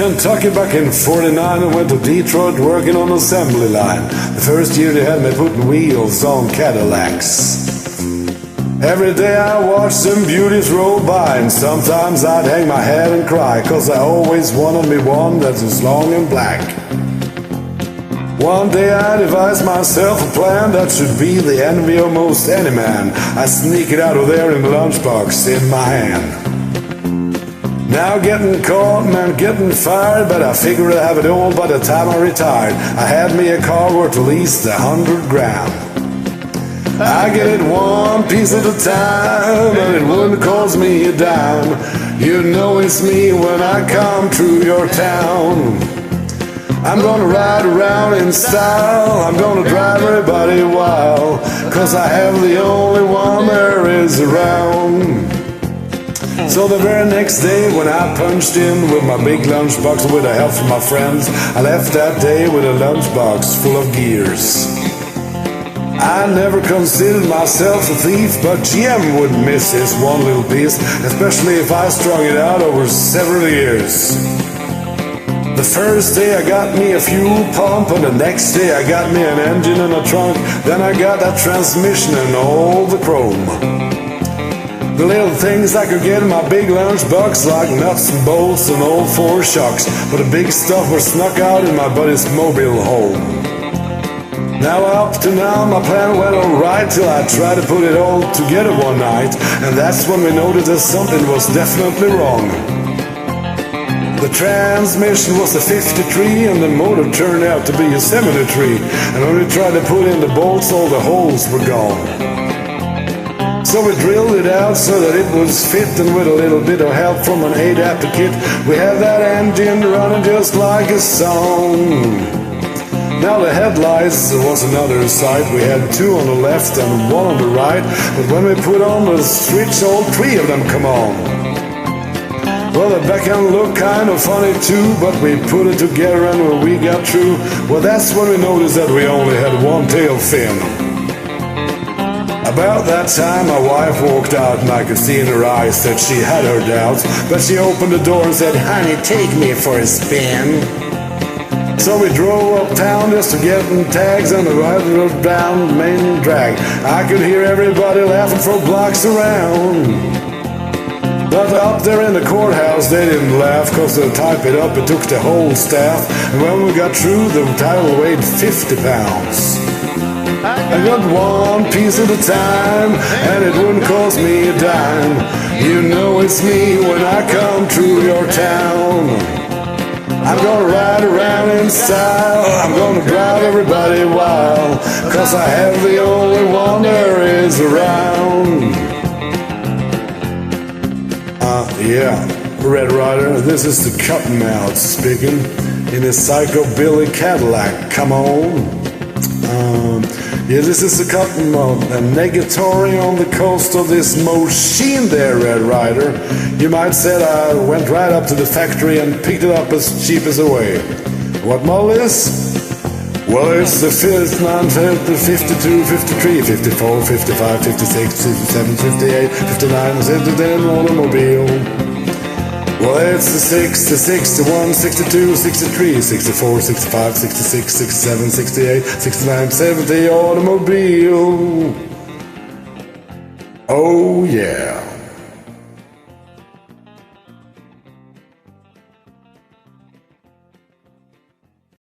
Kentucky back in 49 and went to Detroit working on assembly line. The first year they had me putting wheels on Cadillacs. Every day I watched them beauties roll by, and sometimes I'd hang my head and cry, 'cause I always wanted me one that was long and black. One day I devised myself a plan that should be the envy of most any man. I sneak it out of there in the lunchbox in my hand. Now getting caught, man, getting fired, but I figured I'd have it all by the time I retired. I had me a car worth at least 100 grand. I get it one piece at a time, and it wouldn't cost me a dime. You know it's me when I come through your town. I'm gonna ride around in style, I'm gonna drive everybody wild, 'cause I have the only one there is around. So the very next day when I punched in with my big lunchbox with the help from my friends, I left that day with a lunchbox full of gears. I never considered myself a thief, but GM wouldn't miss this one little piece, especially if I strung it out over several years. The first day I got me a fuel pump, and the next day I got me an engine and a trunk. Then I got that transmission and all the chrome. The little things I could get in my big lunchbox, like nuts and bolts and old four shocks, but the big stuff was snuck out in my buddy's mobile home. Now up to now my plan went alright till I tried to put it all together one night, and that's when we noticed that something was definitely wrong. The transmission was a 53 and the motor turned out to be a 73, and when we tried to put in the bolts all the holes were gone. So we drilled it out so that it was fit, and with a little bit of help from an adapter kit, we had that engine running just like a song. Now the headlights was another sight. We had two on the left and one on the right, but when we put on the switch, all three of them come on. Well, the back end looked kind of funny too, but we put it together, and when we got through, well, that's when we noticed that we only had one tail fin. About that time my wife walked out, and I could see in her eyes that she had her doubts, but she opened the door and said, "Honey, take me for a spin." So we drove uptown just to get in tags on the right down main drag. I could hear everybody laughing for blocks around. But up there in the courthouse they didn't laugh, 'cause to type it up it took the whole staff, and when we got through the title weighed 50 pounds. I got one piece at a time, and it wouldn't cost me a dime. You know it's me when I come through your town. I'm gonna ride around in style, I'm gonna drive everybody wild, 'cause I have the only one there is around. Yeah, Red Rider, this is the Cottonmouth speaking in a psychobilly Cadillac, come on. Yeah, this is the Cottonmouth, a negatory on the coast of this machine there, Red Rider. You might say I went right up to the factory and picked it up as cheap as away. What model is? Well, it's the 52, 53, 54, 55, 56, 57, 58, 59, 70 automobile. Well, it's the 60, 61, 62, 63, 64, 65, 66, 67, 68, 69, 70 automobile. Oh, yeah.